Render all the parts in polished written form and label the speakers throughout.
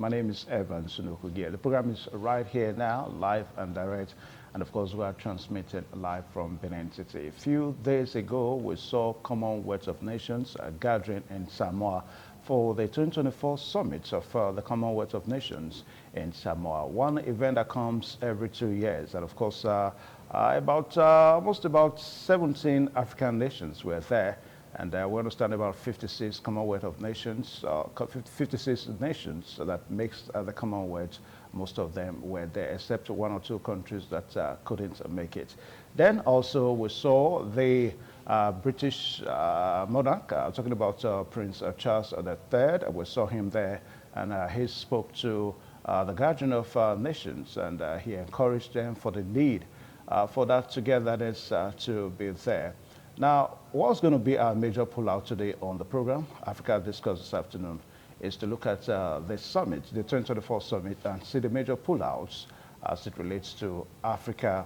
Speaker 1: My name is Evan Sunukugia. The program is right here now, live and direct. And of course, we are transmitted live from Benin City. A few days ago, we saw Commonwealth of Nations gathering in Samoa for the 2024 summit of the Commonwealth of Nations in Samoa. One event that comes every 2 years. And of course, almost about 17 African nations were there. And we understand about 56 Commonwealth of Nations, 56 nations that makes the Commonwealth. Most of them were there, except one or two countries that couldn't make it. Then also we saw the British monarch, talking about Prince Charles III. We saw him there, and he spoke to the Guardian of Nations, and he encouraged them for the need for that togetherness to be there. Now, what's going to be our major pullout today on the program, Africa Discourse this afternoon, is to look at the summit, the 2024 summit, and see the major pullouts as it relates to Africa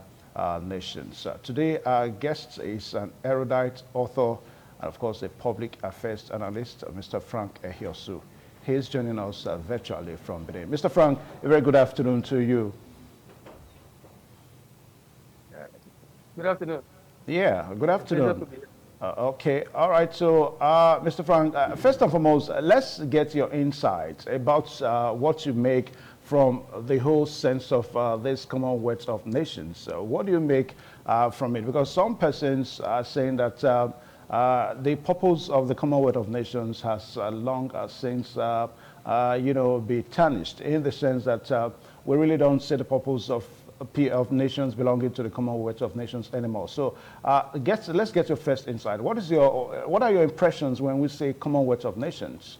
Speaker 1: nations. Today, our guest is an erudite author and, of course, a public affairs analyst, Mr. Frank Ehiosu. He is joining us virtually from Benin. Mr. Frank, a very good afternoon to you.
Speaker 2: Good afternoon.
Speaker 1: Yeah, good afternoon. Okay, all right. So, Mr. Frank, first and foremost, let's get your insights about what you make from the whole sense of this Commonwealth of Nations. What do you make from it? Because some persons are saying that the purpose of the Commonwealth of Nations has long since, be tarnished, in the sense that we really don't see the purpose of nations belonging to the Commonwealth of Nations anymore. So let's get your first insight. What are your impressions when we say Commonwealth of Nations?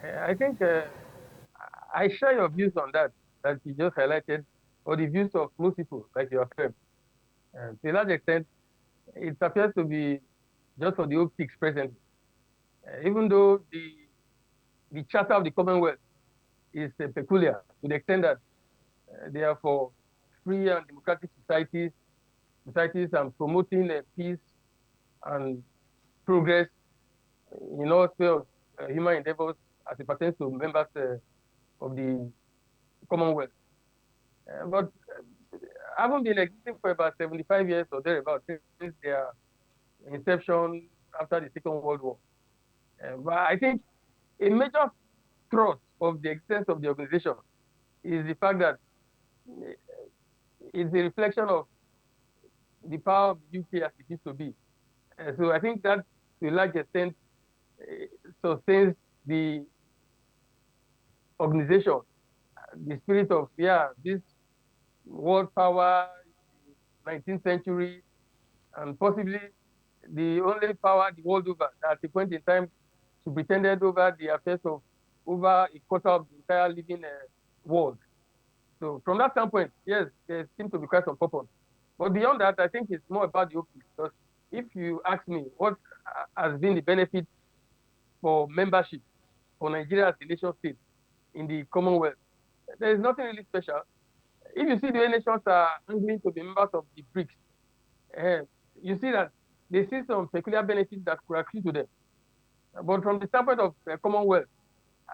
Speaker 2: I think I share your views on that you just highlighted, or the views of most people, like you have said. To a large extent, it appears to be just for the optics present. Even though the Charter of the Commonwealth is peculiar to the extent that they are for free and democratic societies and promoting peace and progress in all spheres of human endeavors as it pertains to members of the Commonwealth. But haven't been existing for about 75 years or thereabouts since their inception after the Second World War. But I think a major thrust of the existence of the organization is the fact that it's a reflection of the power of the UK as it used to be. So I think that, to a large extent, sustains the organization, the spirit of, this world power, 19th century, and possibly the only power the world over that at a point in time pretended over the affairs of over a quarter of the entire living world. So from that standpoint, yes, there seems to be quite some purpose. But beyond that, I think it's more about the optics. Because if you ask me what has been the benefit for membership for Nigeria as a nation state in the Commonwealth, there is nothing really special. If you see the way nations are angling to be members of the BRICS, you see that they see some peculiar benefits that could accrue to them. But from the standpoint of Commonwealth,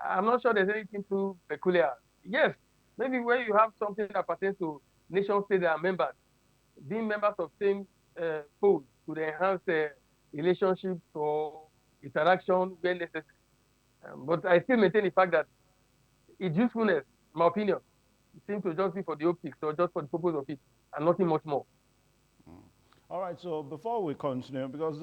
Speaker 2: I'm not sure there's anything too peculiar. Yes, maybe where you have something that pertains to nation states that are members, being members of same fold could enhance relationships or interaction where necessary. But I still maintain the fact that its usefulness, in my opinion, seems to just be for the optics or just for the purpose of it and nothing much more.
Speaker 1: All right, so before we continue, because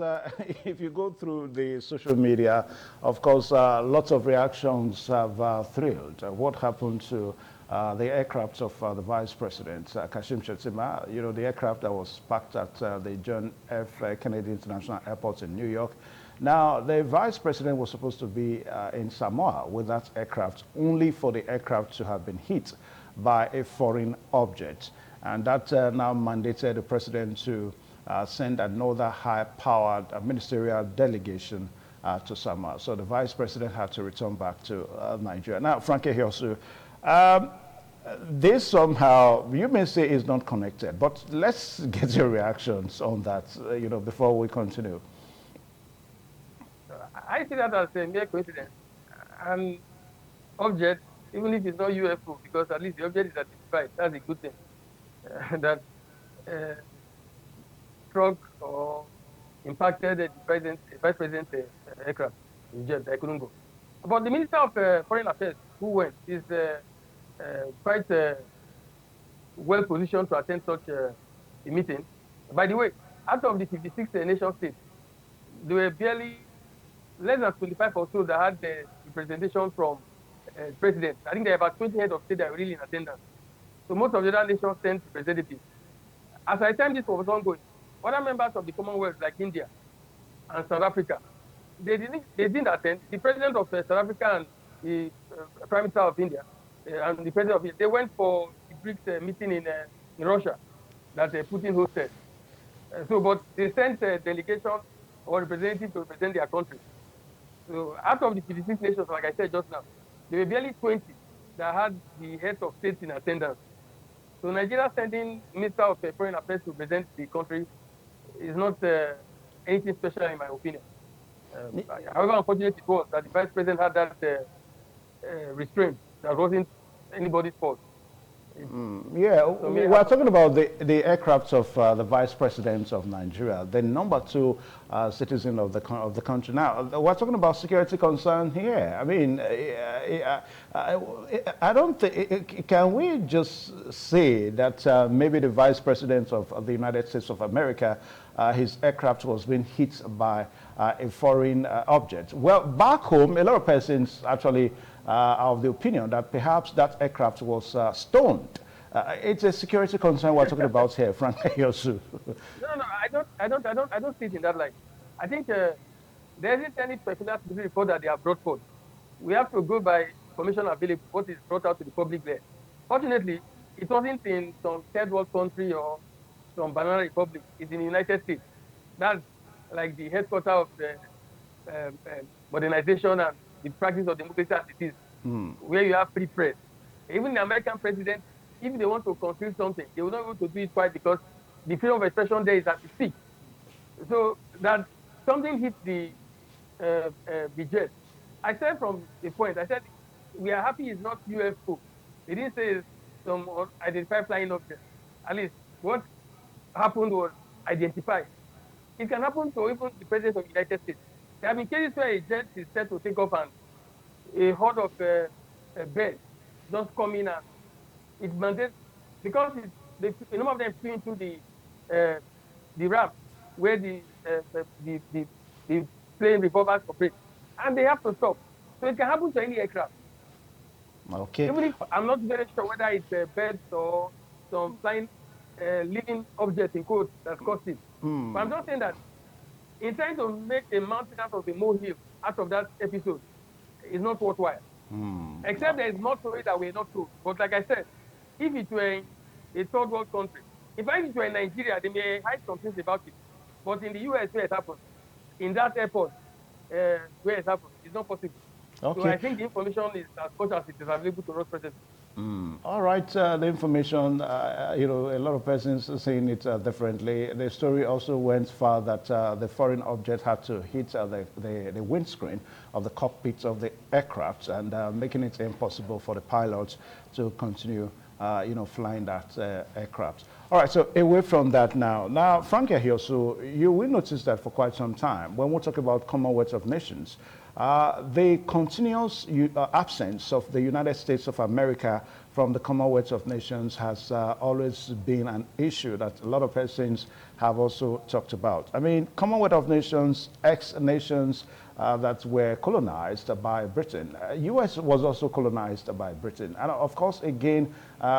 Speaker 1: if you go through the social media, of course, lots of reactions have thrilled. What happened to the aircraft of the Vice President, Kashim Shettima, the aircraft that was parked at the John F. Kennedy International Airport in New York. Now, the Vice President was supposed to be in Samoa with that aircraft, only for the aircraft to have been hit by a foreign object. And that now mandated the President to send another high-powered ministerial delegation to Samoa. So the Vice President had to return back to Nigeria. Now, Frank Ehiosu, this somehow, you may say is not connected, but let's get your reactions on that, before we continue.
Speaker 2: I see that as a mere coincidence. an object, even if it's not UFO, because at least the object is identified. That's a good thing. That struck or impacted the vice president aircraft in jet. I couldn't go. But the Minister of Foreign Affairs, who went, is quite well positioned to attend such a meeting. By the way, out of the 56 nation states, there were barely less than 25 or so that had the representation from presidents. I think there are about 20 heads of state that are really in attendance. So most of the other nations sent representatives. As I time this was ongoing, other members of the Commonwealth like India and South Africa, they didn't attend. The president of South Africa and the Prime Minister of India and the president of India, they went for the BRICS meeting in Russia that Putin hosted. But they sent a delegation or representative to represent their country. So out of the 56 nations, like I said just now, there were barely 20 that had the heads of states in attendance. So Nigeria sending Minister of Foreign Affairs to represent the country is not anything special in my opinion. However unfortunate it was that the vice president had that restraint that wasn't anybody's fault.
Speaker 1: Yeah, we're talking about the aircraft of the vice president of Nigeria, the number 2 citizen of the country. Now, we're talking about security concern here. I mean, I don't think, can we just say that maybe the vice president of the United States of America, his aircraft was being hit by a foreign object? Well, back home, a lot of persons actually are of the opinion that perhaps that aircraft was stoned. It's a security concern we're talking about here, Frank Yosu.
Speaker 2: No, I don't see it in that light. I think there isn't any particular report that they have brought forth. We have to go by information available, what is brought out to the public there. Fortunately, it wasn't in some third world country or some banana republic. It's in the United States. That's like the headquarters of the modernization and the practice of democracy as it is, where you have free press. Even the American president, if they want to conceal something, they will not be able to do it quite because the freedom of expression there is at the peak. So that something hit the jet. I said from the point, I said, we are happy it's not UFO. They didn't say it's some identified flying object. At least what happened was identified. It can happen to even the president of the United States. There have been cases where a jet is set to take off and a horde of birds just come in and it mandates, because a number of them flew into the ramp where the plane revolvers operate, and they have to stop. So it can happen to any aircraft.
Speaker 1: Okay.
Speaker 2: Even if I'm not very sure whether it's birds or some flying living object in quotes that caused it. But I'm just saying that in trying to make a mountain out of a molehill out of that episode is not worthwhile. Except there is more to it that we're not told. But like I said, if it were in a third world country, if it were in Nigeria, they may hide some things about it. But in the US where it happened, in that airport where it happened, it's not possible.
Speaker 1: Okay.
Speaker 2: So I think the information is as much as it is available to us presently.
Speaker 1: All right, the information, a lot of persons are saying it differently. The story also went far that the foreign object had to hit the windscreen of the cockpit of the aircraft and making it impossible for the pilots to continue, flying that aircraft. All right, so away from that now, Frank Hiosu, you will notice that for quite some time, when we talk about Commonwealth of Nations, the continuous absence of the United States of America from the Commonwealth of Nations has always been an issue that a lot of persons have also talked about. I mean, Commonwealth of Nations, ex-nations that were colonized by Britain. U.S. was also colonized by Britain. And of course, again,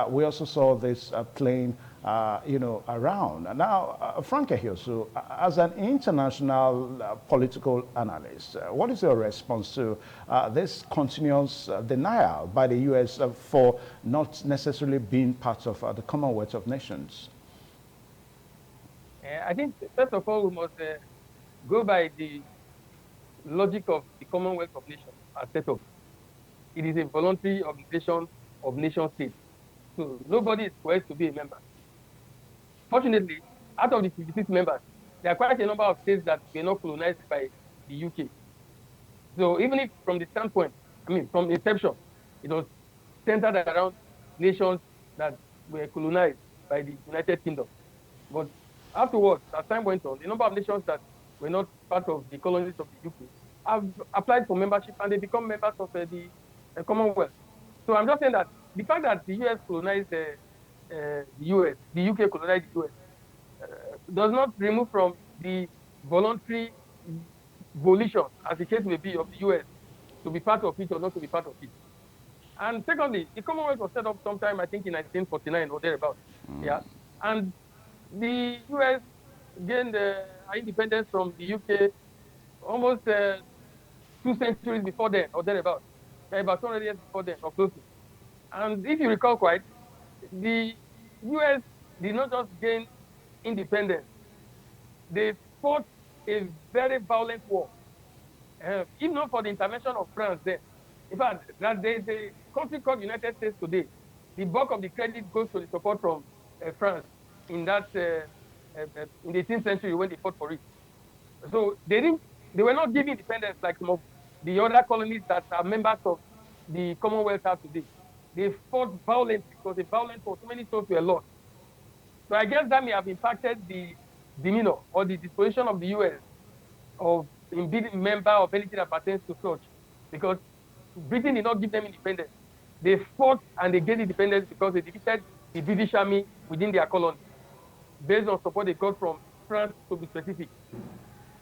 Speaker 1: we also saw this plane around. Now, Frank Hiosu, as an international political analyst, what is your response to this continuous denial by the U.S. For not necessarily being part of the Commonwealth of Nations?
Speaker 2: I think, first of all, we must go by the logic of the Commonwealth of Nations as set up. It is a voluntary organization of nation states. So nobody is forced to be a member. Fortunately, out of the 56 members, there are quite a number of states that were not colonized by the UK. So even if from the standpoint, I mean, from inception, it was centered around nations that were colonized by the United Kingdom. But afterwards, as time went on, the number of nations that were not part of the colonies of the UK have applied for membership, and they become members of the Commonwealth. So I'm just saying that the fact that the US colonized the US, the UK colonized the US, does not remove from the voluntary volition, as the case may be, of the US to be part of it or not to be part of it. And secondly, the Commonwealth was set up sometime, I think, in 1949 or thereabouts. Yeah. And the US gained independence from the UK almost 2 centuries before then or thereabouts. About 200 years before then or close to. And if you recall quite, the US did not just gain independence. They fought a very violent war. If not for the intervention of France then. In fact, that there's a country called United States today. The bulk of the credit goes to the support from France in that in the 18th century when they fought for it. So they were not given independence like some of the other colonies that are members of the Commonwealth are today. They fought violently. It was a violent war. So many souls were lost. So I guess that may have impacted the demeanor or the disposition of the US in being a member of anything that pertains to such, because Britain did not give them independence. They fought and they gained independence because they defeated the British Army within their colony, based on support they got from France, to be specific.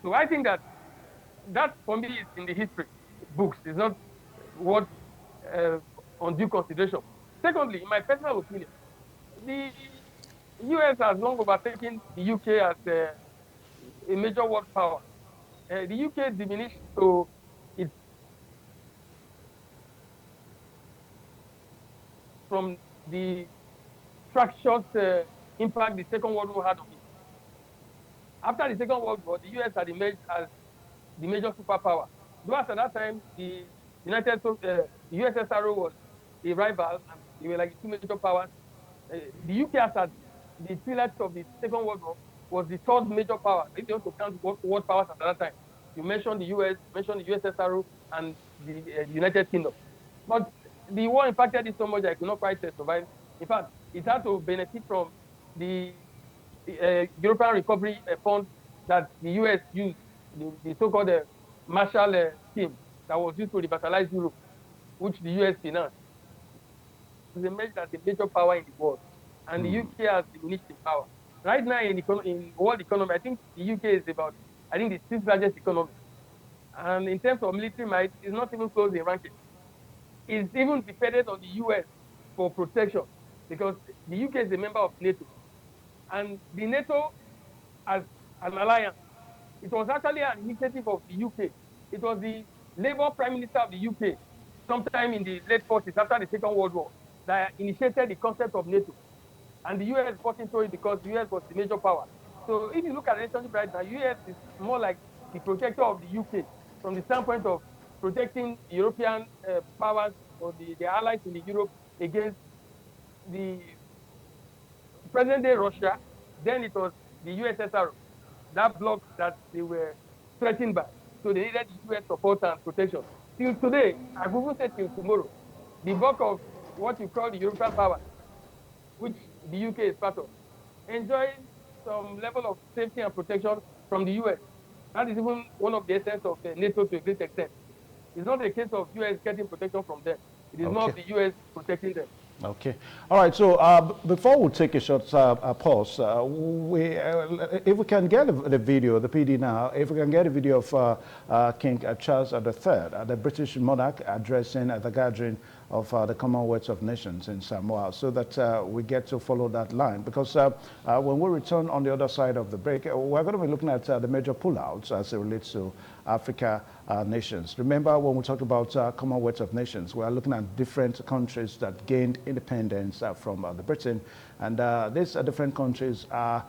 Speaker 2: So I think that for me is in the history books. It's not what on due consideration. Secondly, in my personal opinion, the US has long overtaken the UK as a major world power. The UK diminished to its from the fractious impact the Second World War had on it. After the Second World War, the US had emerged as the major superpower. Though at that time, the USSR was a rival, and they were like two major powers. The UK, as at the twilight of the Second World War, was the third major power. If you want to count world powers at that time, you mentioned the US, mentioned the USSR, and the United Kingdom. But the war impacted it so much that it could not quite survive. In fact, it had to benefit from the European Recovery Fund that the US used, the so-called Marshall Scheme that was used to revitalize Europe, which the US financed. It emerged as a major power in the world, and the UK has diminished in power. Right now in world economy, I think the UK is about, I think, the sixth largest economy. And in terms of military might, it's not even close in ranking. It's even dependent on the US for protection, because the UK is a member of NATO. And the NATO, as an alliance, it was actually an initiative of the UK. It was the Labour Prime Minister of the UK, sometime in the late 40s, after the Second World War, that initiated the concept of NATO. And the US bought into it because the US was the major power. So if you look at the relationship right now, US is more like the protector of the UK from the standpoint of protecting European powers or the allies in the Europe against the present-day Russia. Then it was the USSR, that bloc that they were threatened by. So they needed the US support and protection. Till today, I will say till tomorrow, the bulk of what you call the European power, which the UK is part of, enjoys some level of safety and protection from the US. That is even one of the essence of NATO to a great extent. It's not a case of US getting protection from them. It is more of the US protecting them.
Speaker 1: Okay. All right. So before we take a short pause, if we can get the video, the PD now, if we can get a video of King Charles III, the British monarch addressing the gathering of the Commonwealth of Nations in Samoa, so that we get to follow that line. Because when we return on the other side of the break, we're going to be looking at the major pullouts as it relates to Africa nations. Remember, when we talk about Commonwealth of Nations, we are looking at different countries that gained independence from the Britain, and these different countries are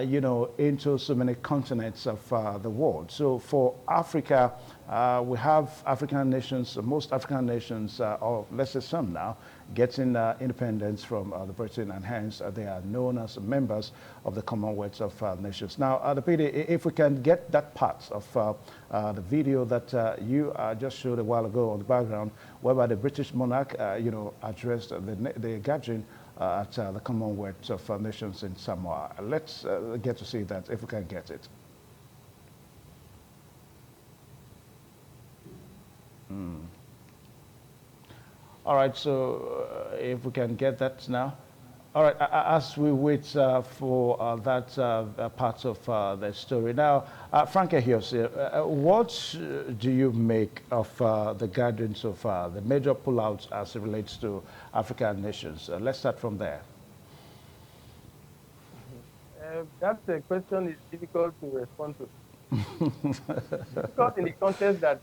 Speaker 1: you know, into so many continents of the world. So for Africa, we have African nations, most African nations, or let's say some now, getting independence from the Britain, and hence they are known as members of the Commonwealth of Nations. Now, the PD, if we can get that part of the video that you just showed a while ago on the background, whereby the British monarch, you know, addressed the gathering at the Commonwealth of Nations in Samoa. Let's get to see that if we can get it. All right, so if we can get that now. All right, as we wait for that part of the story. Now, Frank Ehios, what do you make of the gatherings so far, the major pullouts as it relates to African nations? Let's start from there.
Speaker 2: That question is difficult to respond to. Because in the context that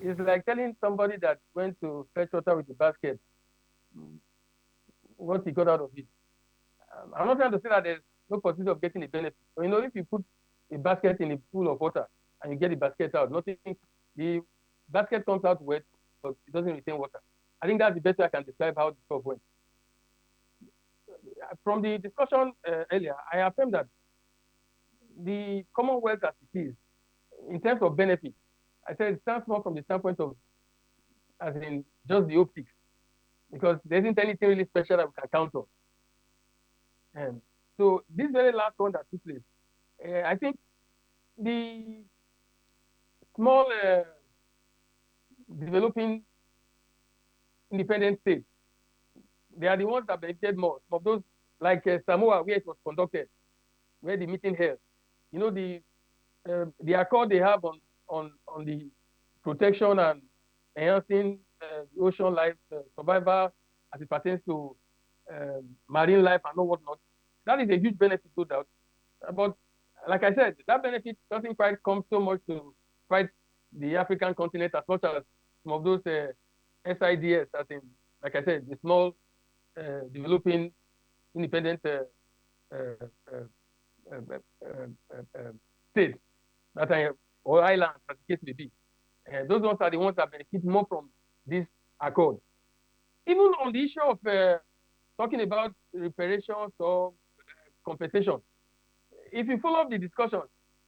Speaker 2: it's like telling somebody that went to fetch water with a basket what he got out of it. I'm not trying to say that there's no possibility of getting a benefit. But, you know, if you put a basket in a pool of water and you get the basket out, nothing, the basket comes out wet, but it doesn't retain water. I think that's the best way I can describe how the stuff went. From the discussion earlier, I affirm that the Commonwealth as it is, in terms of benefit, I said it stands more from the standpoint of, as in just the optics, because there isn't anything really special that we can count on. And so this very last one that took place, I think the small developing independent states, they are the ones that benefited more. Some of those, like Samoa, where it was conducted, where the meeting held. You know, the accord they have on the protection and enhancing the ocean life survival as it pertains to marine life and all whatnot. That is a huge benefit, no doubt. But like I said, that benefit doesn't quite come so much to quite the African continent as much as some of those SIDS, as in, like I said, the small developing independent states that are, or islands, as the case may be. Those ones are the ones that benefit more from this accord. Even on the issue of talking about reparations or compensation, if you follow up the discussion,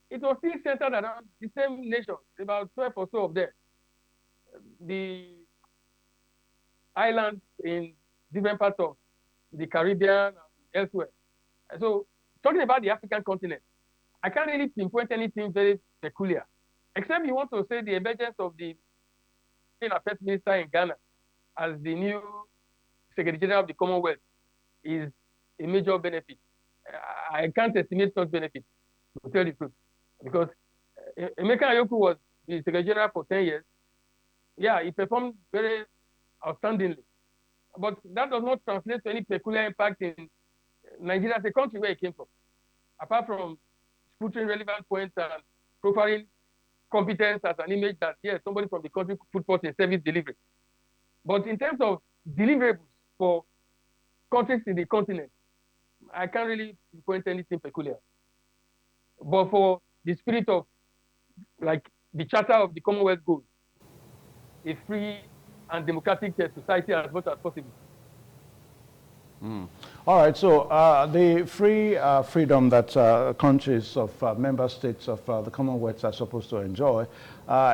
Speaker 2: it was still centered around the same nations, about 12 or so of them. The islands in different parts of the Caribbean and elsewhere. And so, talking about the African continent, I can't really pinpoint anything very peculiar, except you want to say the emergence of the Affairs Minister in Ghana as the new Secretary General of the Commonwealth is a major benefit. I can't estimate such benefit, to tell the truth, because Emeka Ayoku was the Secretary General for 10 years. Yeah, he performed very outstandingly, but that does not translate to any peculiar impact in Nigeria as a country where he came from, apart from putting relevant points and profiling competence as an image that, yes, somebody from the country could put forth in service delivery. But in terms of deliverables for countries in the continent, I can't really point anything peculiar. But for the spirit of, like, the charter of the Commonwealth goals, a free and democratic society as much as possible.
Speaker 1: All right, so the freedom that countries of member states of the Commonwealth are supposed to enjoy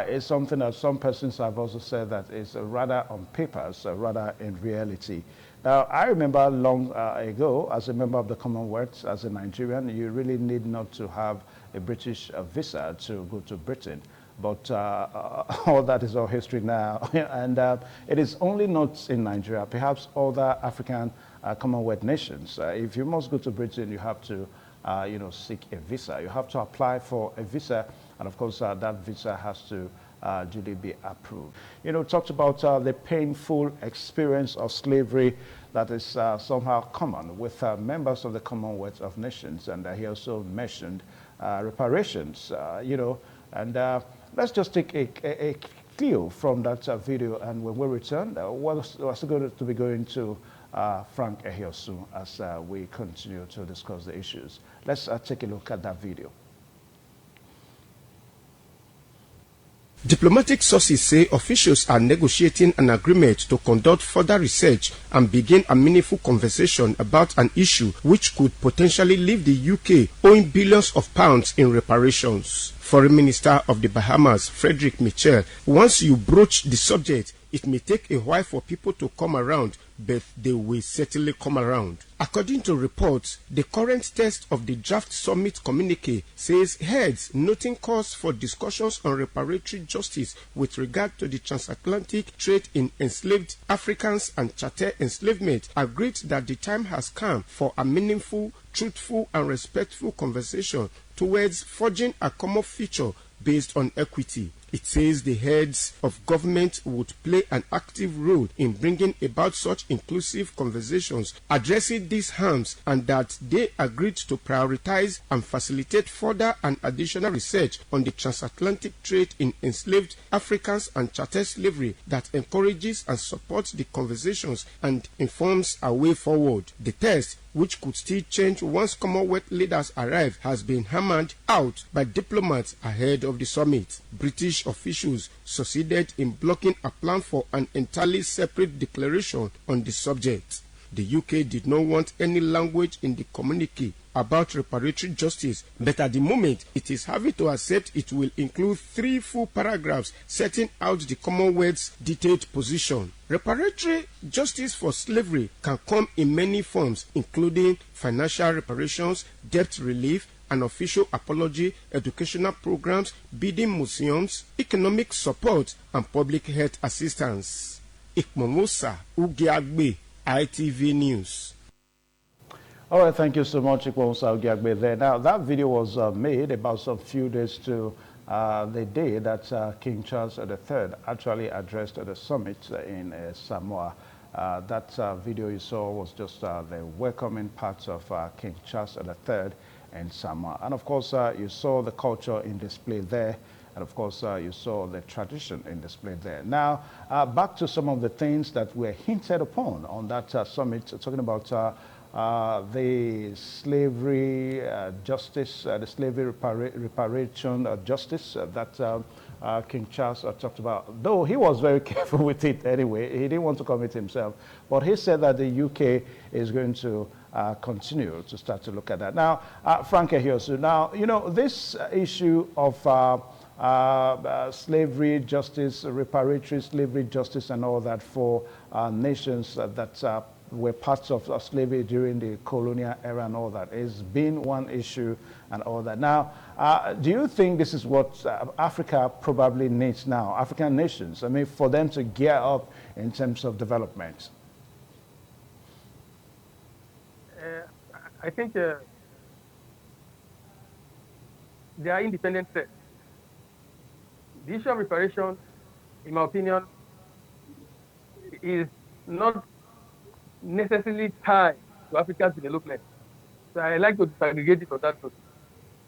Speaker 1: is something that some persons have also said that is rather on papers, rather in reality. Now, I remember long ago, as a member of the Commonwealth, as a Nigerian, you really need not to have a British visa to go to Britain. But all that is all history now. And it is only not in Nigeria, perhaps other African Commonwealth nations. If you must go to Britain, you have to you know, seek a visa. You have to apply for a visa, and of course that visa has to duly be approved. You know, talked about the painful experience of slavery that is somehow common with members of the Commonwealth of Nations, and he also mentioned reparations, you know, and let's just take a clue from that video, and when we return, we're going to be going to Frank Ehiosu as we continue to discuss the issues. Let's take a look at that video.
Speaker 3: Diplomatic sources say officials are negotiating an agreement to conduct further research and begin a meaningful conversation about an issue which could potentially leave the UK owing billions of pounds in reparations. Foreign Minister of the Bahamas, Frederick Mitchell, once you broach the subject, it may take a while for people to come around, but they will certainly come around. According to reports, the current text of the draft summit communique says heads noting calls for discussions on reparatory justice with regard to the transatlantic trade in enslaved Africans and chattel enslavement agreed that the time has come for a meaningful, truthful and respectful conversation towards forging a common future based on equity. It says the heads of government would play an active role in bringing about such inclusive conversations addressing these harms, and that they agreed to prioritize and facilitate further and additional research on the transatlantic trade in enslaved Africans and chattel slavery that encourages and supports the conversations and informs a way forward. The text, which could still change once Commonwealth leaders arrive, has been hammered out by diplomats ahead of the summit. British officials succeeded in blocking a plan for an entirely separate declaration on the subject. The UK did not want any language in the communique about reparatory justice, but at the moment it is having to accept it will include 3 full paragraphs setting out the Commonwealth's detailed position. Reparatory justice for slavery can come in many forms, including financial reparations, debt relief, an official apology, educational programs, building museums, economic support, and public health assistance. Ikmomosa Ugiagbe, ITV News.
Speaker 1: All right, thank you so much, Ikmomosa Ugiagbe there. Now, that video was made about some few days to the day that King Charles III actually addressed the summit in Samoa. That video you saw was just the welcoming parts of King Charles III in Samoa. And of course, you saw the culture in display there. And of course, you saw the tradition in display there. Now, back to some of the things that were hinted upon on that summit, talking about the slavery justice, the slavery reparation justice that King Charles talked about. Though he was very careful with it anyway. He didn't want to commit himself. But he said that the UK is going to continue to start to look at that. Now, Frank Ehiosu, now, you know, this issue of slavery justice, reparatory slavery justice and all that for nations that were parts of slavery during the colonial era and all that has been one issue and all that. Now, do you think this is what Africa probably needs now, African nations, I mean, for them to gear up in terms of development?
Speaker 2: I think they are independent states. The issue of reparation, in my opinion, is not necessarily tied to Africa's development. So I like to disaggregate it on that note.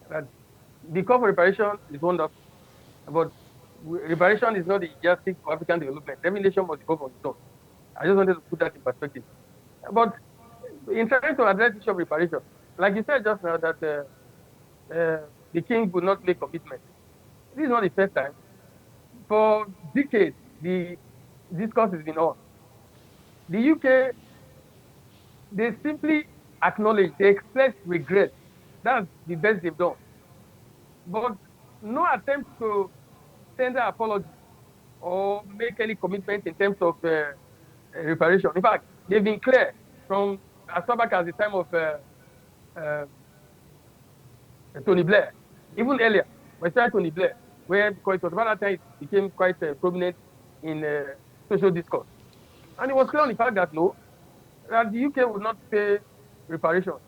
Speaker 2: That the call for reparation is wonderful, but reparation is not the yardstick for African development. Every nation must go for its own. I just wanted to put that in perspective. But in trying to address the issue of reparation, like you said just now, that the king would not make commitment. This is not the first time. For decades, the discourse has been on. The UK, they simply acknowledge, they express regret. That's the best they've done. But no attempt to tender apology or make any commitment in terms of reparation. In fact, they've been clear from as far back as the time of Tony Blair, even earlier, when Tony Blair, where because it was about that time it became quite prominent in social discourse. And it was clear on the fact that no, that the UK would not pay reparations.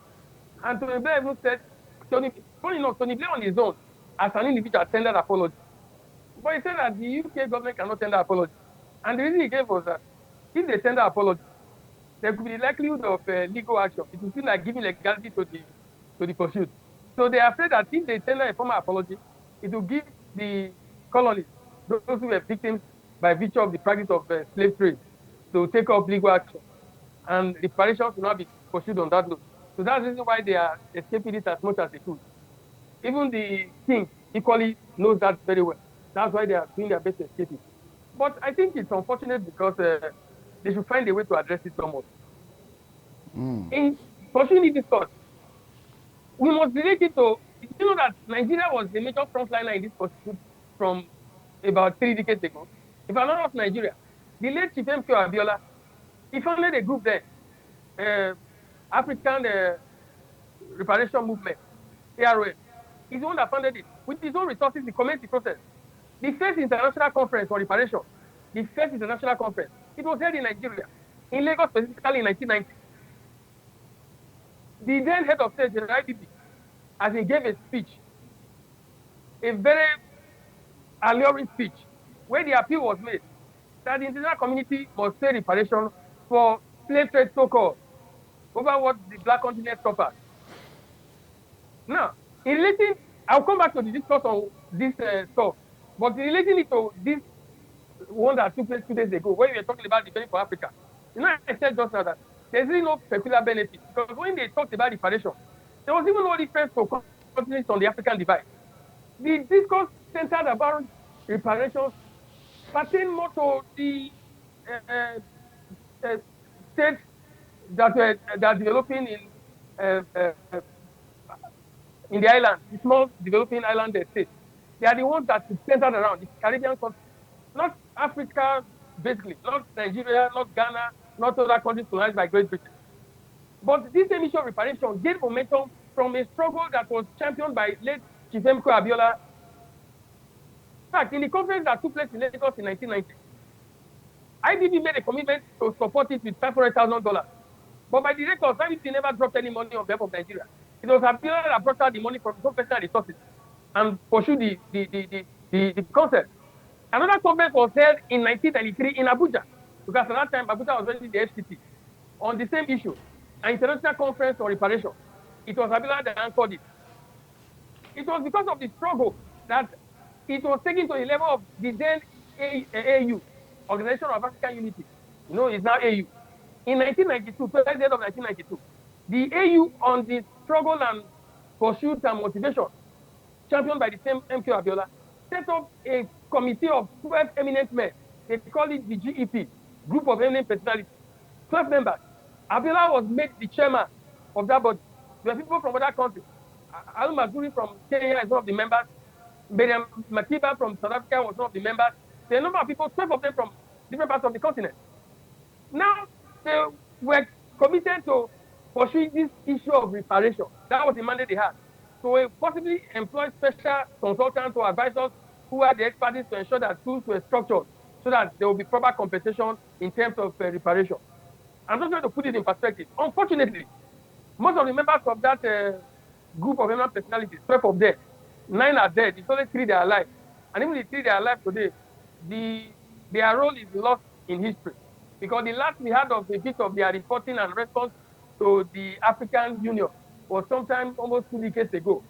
Speaker 2: And Tony Blair even said, Tony Blair on his own, as an individual, tendered apology. But he said that the UK government cannot tender apology. And the reason he gave was that if they tender apology, there could be the likelihood of legal action. It would feel like giving legality to the pursuit. So they are afraid that if they tender a formal apology, it will give the colonies, those who were victims by virtue of the practice of slave trade, to take up legal action. and reparations will not be pursued on that note. So that's the reason why they are escaping it as much as they could. Even the king equally knows that very well. That's why they are doing their best to escape it. But I think it's unfortunate because they should find a way to address it somewhat. In pursuing this thought, we must relate it to, you know that Nigeria was the major frontliner in this pursuit from about 3 decades ago. If I'm not of Nigeria, the late Chief M.K. Abiola, he founded a group there, African Reparation Movement, AROM. He's the one that funded it. With his own resources, he commenced the process. The first international conference on reparation, the first international conference, it was held in Nigeria, in Lagos specifically in 1990. The then head of state, General IDP, as he gave a speech, a very alluring speech, where the appeal was made that the international community must pay reparation for slave trade so-called over what the black continent suffered. Now, in relating, I'll come back to the discourse on this stuff, but in relating it to this one that took place 2 days ago, where we were talking about the benefit for Africa, you know, I said just now that there's really no peculiar benefit, because when they talked about reparation, there was even no difference to continents on the African divide. The discourse centered about reparations pertain more to the states that were developing in the island, the small developing island states. They are the ones that centered around the Caribbean countries, not Africa, basically, not Nigeria, not Ghana, not other countries colonized by Great Britain. But this same issue of reparation gained momentum from a struggle that was championed by late Chief M.K. Abiola. In fact, in the conference that took place in Lagos in 1990, IDB made a commitment to support it with $500,000. But by the records, IDB never dropped any money on behalf of Nigeria. It was Abiola that brought out the money from his own personal resources and pursued the concept. Another conference was held in 1993 in Abuja, because at that time, Abuja was already the FCT, on the same issue, an international conference on reparation. It was Abiola that anchored it. It was because of the struggle that it was taken to the level of the then AU, Organization of African Unity. You know, it's now AU. In 1992, towards the end of 1992, the AU, on the struggle and pursuit and motivation, championed by the same MK Abiola, set up a committee of 12 eminent men. They call it the GEP, Group of Eminent Personalities, 12 members. Abiola was made the chairman of that body. There were people from other countries. Al Mazuri from Kenya is one of the members. Miriam Makiba from South Africa was one of the members. There are a number of people, 12 of them from different parts of the continent. Now, they were committed to pursuing this issue of reparation. That was the mandate they had. So we possibly employ special consultants or advisors who are the expertise to ensure that tools were structured so that there will be proper compensation in terms of reparation. I'm just trying to put it in perspective. Unfortunately, most of the members of that group of eminent personalities, 12 of them, 9 are dead. It's only 3 that are alive. And even the 3 that are alive today, their role is lost in history. Because the last we had of a bit of their reporting and response to the African Union was sometime almost 2 decades ago.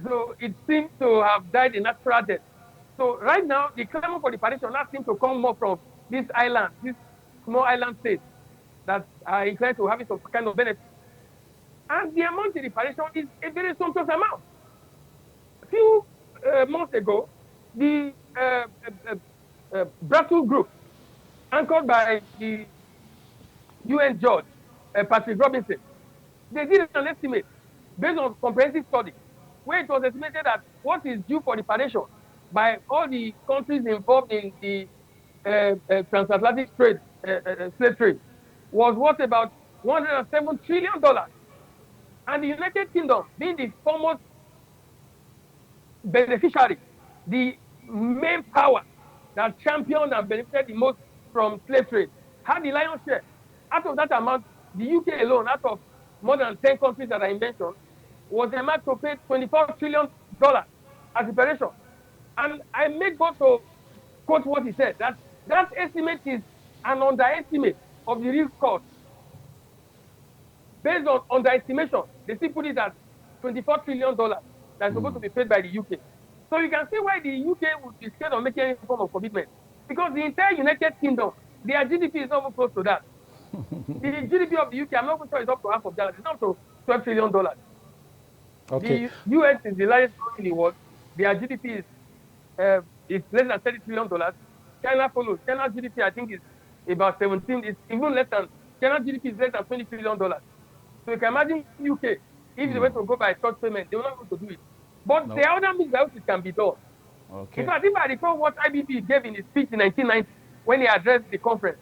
Speaker 2: So it seems to have died a natural death. So right now, the clamor for reparation now seems to come more from this island, this small island states that are inclined to having some kind of benefit. And the amount in reparation is a very sumptuous amount. A few months ago, the Brussels group, anchored by the UN judge, Patrick Robinson, they did an estimate based on comprehensive study, where it was estimated that what is due for reparation by all the countries involved in the transatlantic trade, slave trade, was worth about $107 trillion. And the United Kingdom, being the foremost beneficiary, the main power that championed and benefited the most from slave trade, had the lion's share. Out of that amount, the UK alone, out of more than 10 countries that I mentioned, was earmarked to pay $24 trillion as reparation. And I make both to quote what he said, that estimate is an underestimate of the real cost. Based on underestimation, they still put it at $24 trillion that's supposed to be paid by the UK. So you can see why the UK would be scared of making any form of commitment. Because the entire United Kingdom, their GDP is not even close to that. The GDP of the UK, I'm not even sure it's up to half of that. It's up to $12 trillion.
Speaker 1: Okay.
Speaker 2: The US is the largest economy in the world. Their GDP is less than $30 trillion. China follows. China's GDP, I think, is about 17. It's even less than, China's GDP is less than $20 trillion. So you can imagine UK, if they were to go by short payment, they will not be able to do it. But
Speaker 1: No.
Speaker 2: the other means by which it can be done.
Speaker 1: Okay.
Speaker 2: In fact, if I recall what IBB gave in his speech in 1990 when he addressed the conference,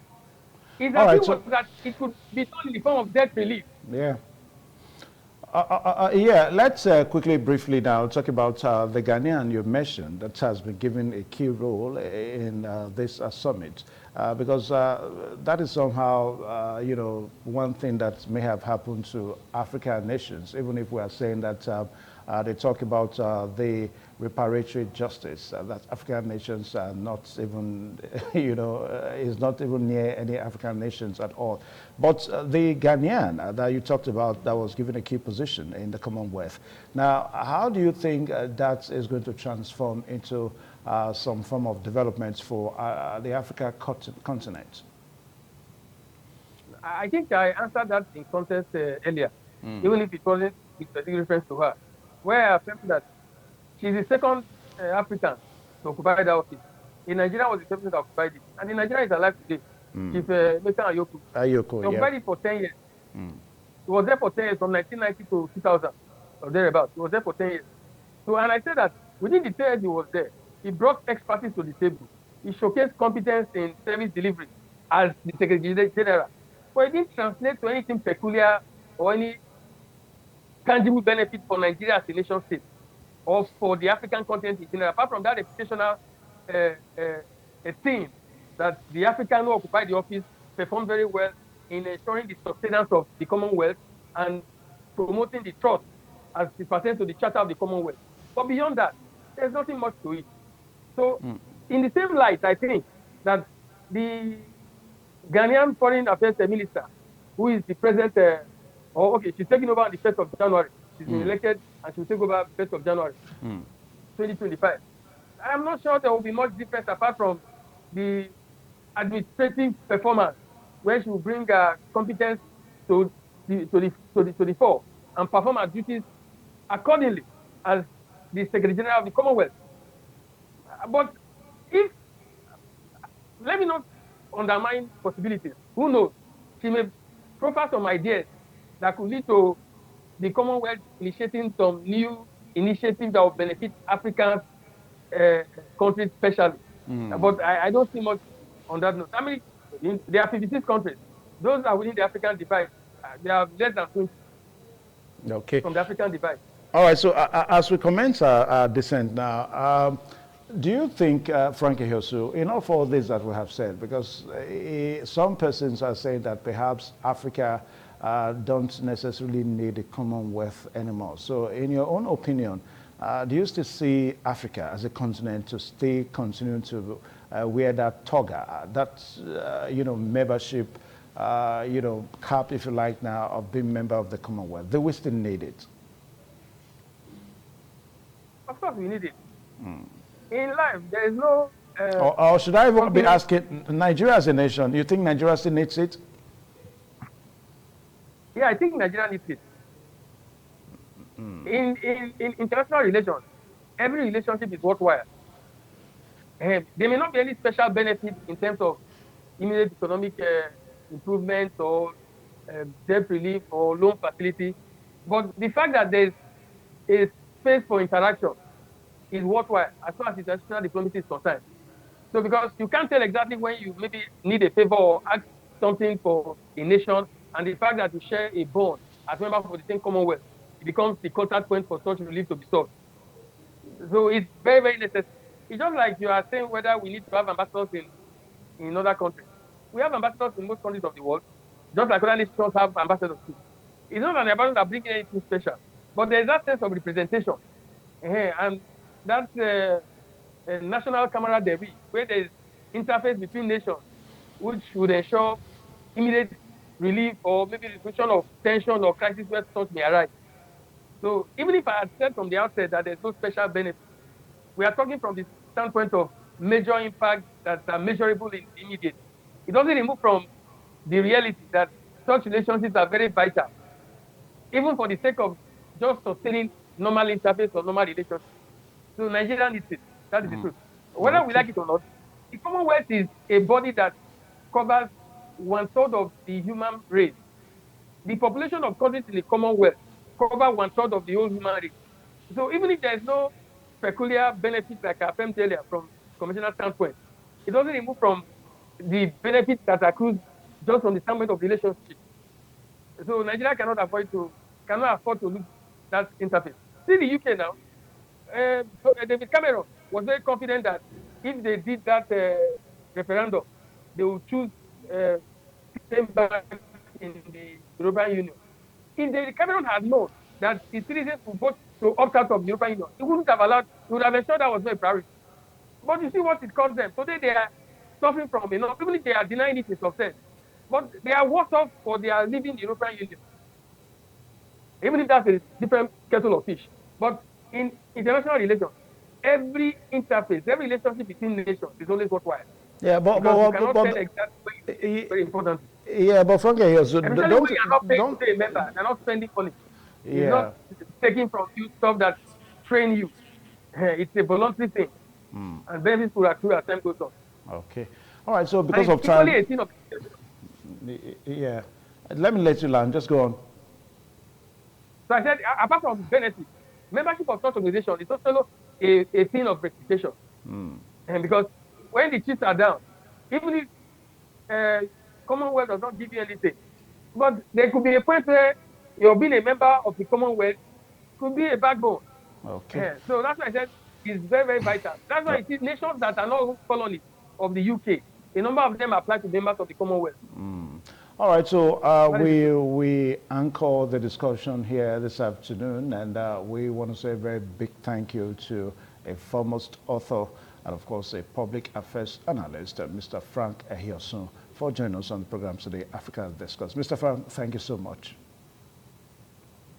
Speaker 2: is
Speaker 1: All
Speaker 2: that,
Speaker 1: right,
Speaker 2: it was
Speaker 1: so
Speaker 2: that it could be done in the form of debt relief.
Speaker 1: yeah. Yeah, let's quickly, briefly now talk about the Ghanaian you mentioned that has been given a key role in this summit because that is somehow, you know, one thing that may have happened to African nations, even if we are saying that they talk about the reparatory justice that African nations are not even, you know, is not even near any African nations at all. But the Ghanaian that you talked about that was given a key position in the Commonwealth. Now, how do you think that is going to transform into some form of development for the Africa continent?
Speaker 2: I think I answered that in context earlier, even if it wasn't with particular reference to her, where I felt that she's the second African to occupy that office. In Nigeria was the second that occupied it. And in Nigeria is alive today. Chief Meka Ayoku.
Speaker 1: Ayoko,
Speaker 2: He occupied it for 10 years. He was there for 10 years, from 1990 to 2000, or thereabouts. He was there for 10 years. So, and I said that within the 10 years he was there, he brought expertise to the table. He showcased competence in service delivery as the Secretary General. But it didn't translate to anything peculiar or any tangible benefit for Nigeria as a nation state or for the African continent in general, apart from that reputational thing that the African who occupied the office performed very well in ensuring the sustenance of the Commonwealth and promoting the trust as it pertains to the Charter of the Commonwealth. But beyond that, there's nothing much to it. So, in the same light, I think that the Ghanaian Foreign Affairs Minister, who is the present, she's taking over on the 1st of January. She's been elected and she'll take over 1st of January, 2025. I'm not sure there will be much difference apart from the administrative performance, where she will bring competence to the fore and perform her duties accordingly as the Secretary General of the Commonwealth. But if, let me not undermine possibilities. Who knows? She may proffer some ideas that could lead to the Commonwealth initiating some new initiatives that will benefit African countries especially. But I don't see much on that note. I mean, there are 56 countries. Those are within the African divide. There are less than 20 from the African divide.
Speaker 1: All right, so as we commence our descent now, do you think, Frankie Hiosu, in all for this that we have said, because some persons are saying that perhaps Africa don't necessarily need the Commonwealth anymore. So in your own opinion, do you still see Africa as a continent to stay continuing to wear that toga, that membership, cap, if you like, now of being member of the Commonwealth? Do we still need it?
Speaker 2: Of course, we need it. In life, there is no.
Speaker 1: Or should I even be asking, Nigeria as a nation, you think Nigeria still needs it?
Speaker 2: Yeah, I think Nigeria needs it. In international relations, every relationship is worthwhile. There may not be any special benefit in terms of immediate economic improvements or debt relief or loan facility, but the fact that there is a space for interaction is worthwhile as far as international diplomacy is concerned. So because you can't tell exactly when you maybe need a favor or ask something for a nation, and the fact that you share a bond as members of the same Commonwealth, it becomes the contact point for such relief to be sought. So it's very, very necessary. It's just like you are saying whether we need to have ambassadors in other countries. We have ambassadors in most countries of the world, just like other nations have ambassadors too. It's not an ambassador that brings anything special, but there's that sense of representation. And that's a national camaraderie, where there's interface between nations, which would ensure immediate relief or maybe resolution of tension or crisis where such may arise. So even if I had said from the outset that there's no special benefit, we are talking from the standpoint of major impact that are measurable in immediate. It doesn't remove from the reality that such relationships are very vital, even for the sake of just sustaining normal interface or normal relationship. So Nigeria needs it. That is the truth. Whether we
Speaker 1: Okay.
Speaker 2: like it or not, the Commonwealth is a body that covers 1/3 of the human race. The population of countries in the Commonwealth cover 1/3 of the whole human race. So even if there is no peculiar benefit, like I affirmed earlier, from conventional standpoint, it doesn't remove from the benefits that accrue just from the standpoint of relationship. So Nigeria cannot afford to lose that interface. See the UK now. David Cameron was very confident that if they did that referendum, they would choose staying back in the European Union. If David Cameron had known that his citizens would vote to opt out of the European Union, he wouldn't have allowed, he would have ensured that was not a priority. But you see what it cost them. Today they are suffering from enough, even if they are denying it in success. But they are worse off for their leaving the European Union. Even if that's a different kettle of fish. But in international relations, every interface, every relationship between nations is always worthwhile.
Speaker 1: Yeah,
Speaker 2: Because you cannot tell exactly where it's very important.
Speaker 1: yeah, but frankly, yes,
Speaker 2: Especially when you are not paying to be a member, you're not spending money. It's
Speaker 1: yeah.
Speaker 2: not taking from you stuff that train you. It's a voluntary thing. And benefits will accrue as time goes on.
Speaker 1: Okay. All right. So
Speaker 2: And
Speaker 1: because
Speaker 2: it's
Speaker 1: of time,
Speaker 2: equally a thing of
Speaker 1: yeah. Let me let you land. Just go on.
Speaker 2: So I said, apart from benefits, membership of such organization is also a thing of reputation. And because when the chips are down, even if Commonwealth does not give you anything, but there could be a point where you're being a member of the Commonwealth could be a backbone.
Speaker 1: Okay.
Speaker 2: So that's why I said it's very, very vital. That's why you see nations that are not colonies of the UK, a number of them apply to members of the Commonwealth.
Speaker 1: All right, so we anchor the discussion here this afternoon, and we want to say a very big thank you to a foremost author and, of course, a public affairs analyst, Mr. Frank Ehiosun, for joining us on the program today, Africa Discourse. Mr. Frank, thank you so much.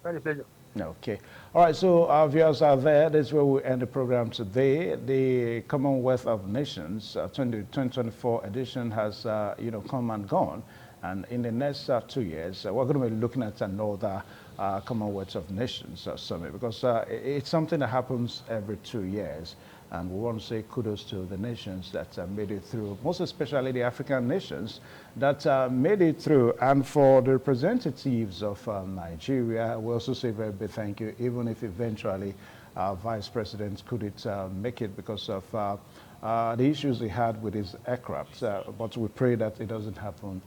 Speaker 2: Very pleasure.
Speaker 1: Okay. All right, so our viewers are there. This is where we end the program today. The Commonwealth of Nations 2024 edition has, come and gone. And in the next 2 years, we're going to be looking at another Commonwealth of Nations summit, because it's something that happens every 2 years. And we want to say kudos to the nations that made it through, most especially the African nations that made it through. And for the representatives of Nigeria, we also say a very big thank you, even if eventually our Vice President couldn't make it because of the issues he had with his aircraft. But we pray that it doesn't happen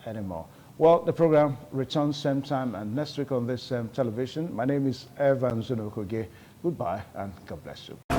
Speaker 1: anymore. Well, the program returns same time and next week on this television. My name is Evan Zunokoge. Goodbye and God bless you.